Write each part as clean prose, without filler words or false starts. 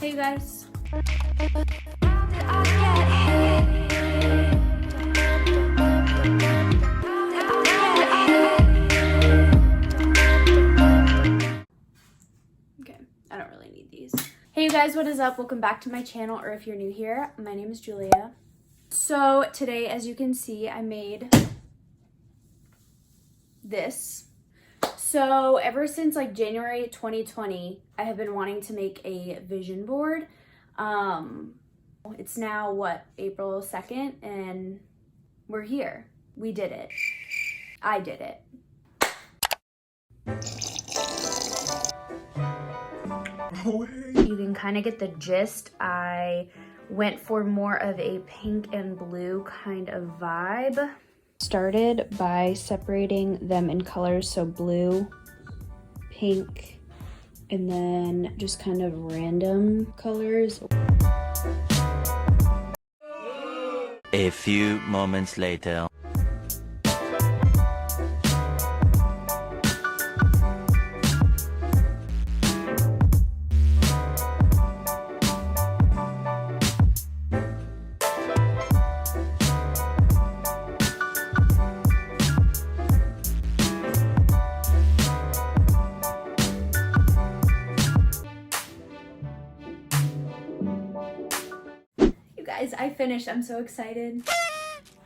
Hey you guys. Okay, I don't really need these. Hey you guys, what is up? Welcome back to my channel, or if you're new here, my name is Julia. So today, as you can see, I made this. So ever since like January 2020, I have been wanting to make a vision board. It's now what, April 2nd, and we're here. We did it. I did it. You can kind of get the gist. I went for more of a pink and blue kind of vibe. Started by separating them in colors, so blue, pink, and then just kind of random colors. A few moments later. Guys, I finished. I'm so excited.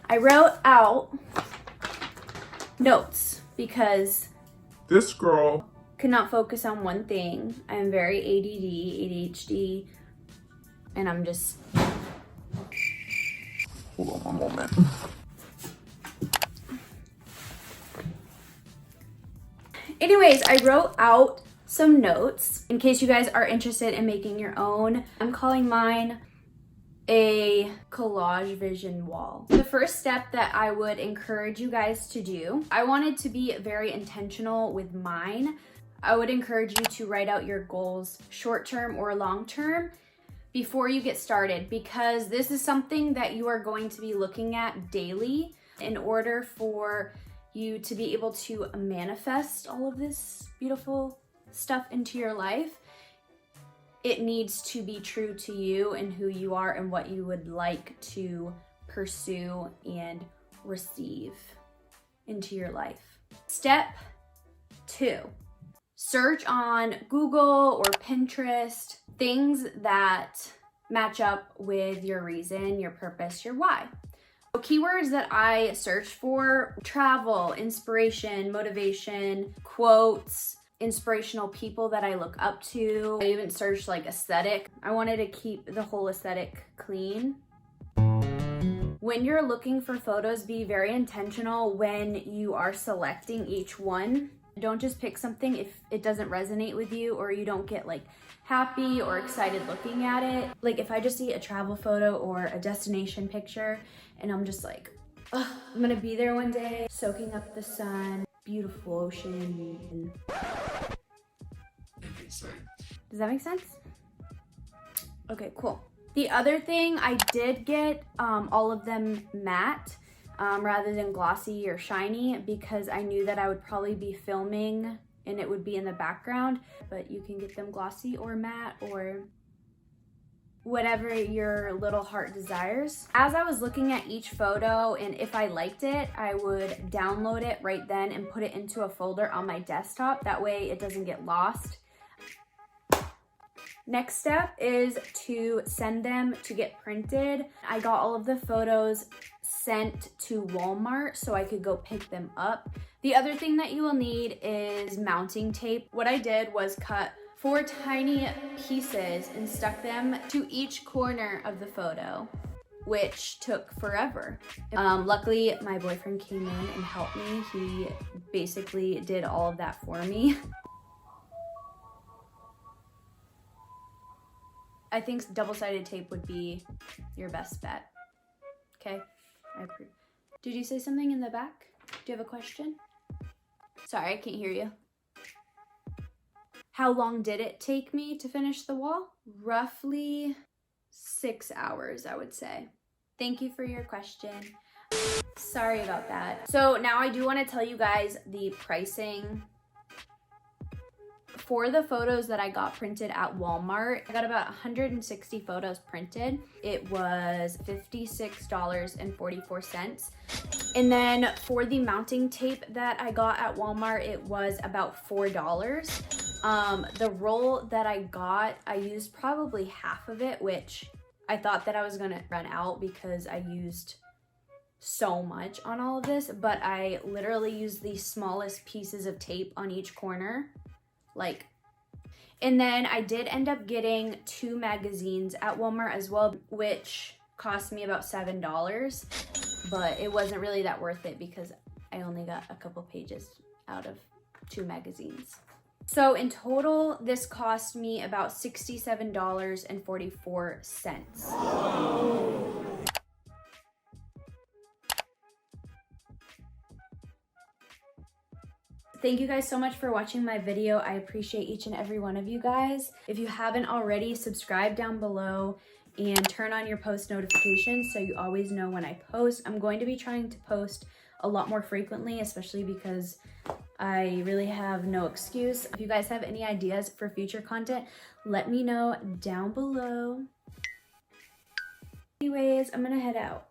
I wrote out notes because this girl could not focus on one thing. I am very ADD, ADHD, and I'm just... Hold on one moment. Anyways, I wrote out some notes in case you guys are interested in making your own. I'm calling mine a collage vision wall. The first step that I would encourage you guys to do, I wanted to be very intentional with mine. I would encourage you to write out your goals, short-term or long-term, before you get started, because this is something that you are going to be looking at daily in order for you to be able to manifest all of this beautiful stuff into your life. It needs to be true to you and who you are and what you would like to pursue and receive into your life. Step 2, search on Google or Pinterest things that match up with your reason, your purpose, your why. So keywords that I searched for: travel, inspiration, motivation, quotes, inspirational people that I look up to. I even searched like aesthetic. I wanted to keep the whole aesthetic clean. When you're looking for photos, be very intentional when you are selecting each one. Don't just pick something if it doesn't resonate with you or you don't get like happy or excited looking at it. Like if I just see a travel photo or a destination picture and I'm just like, ugh, I'm gonna be there one day, soaking up the sun, beautiful ocean. Does that make sense? Okay, cool. The other thing, I did get all of them matte rather than glossy or shiny, because I knew that I would probably be filming and it would be in the background, but you can get them glossy or matte or whatever your little heart desires. As I was looking at each photo, and if I liked it, I would download it right then and put it into a folder on my desktop. That way it doesn't get lost. Next step is to send them to get printed. I got all of the photos sent to Walmart so I could go pick them up. The other thing that you will need is mounting tape. What I did was cut 4 tiny pieces and stuck them to each corner of the photo, which took forever. Luckily, my boyfriend came in and helped me. He basically did all of that for me. I think double-sided tape would be your best bet. Okay, I approve. Did you say something in the back? Do you have a question? Sorry, I can't hear you. How long did it take me to finish the wall? Roughly 6 hours, I would say. Thank you for your question. Sorry about that. So now I do want to tell you guys the pricing for the photos that I got printed at Walmart, I got about 160 photos printed. It was $56.44. And then for the mounting tape that I got at Walmart, it was about $4. The roll that I got, I used probably half of it, which I thought that I was gonna run out because I used so much on all of this, but I literally used the smallest pieces of tape on each corner, like. And then I did end up getting 2 magazines at Walmart as well, which cost me about $7, but it wasn't really that worth it because I only got a couple pages out of 2 magazines. So in total, this cost me about $67.44. Thank you guys so much for watching my video. I appreciate each and every one of you guys. If you haven't already, subscribe down below and turn on your post notifications so you always know when I post. I'm going to be trying to post a lot more frequently, especially because I really have no excuse. If you guys have any ideas for future content, let me know down below. Anyways, I'm gonna head out.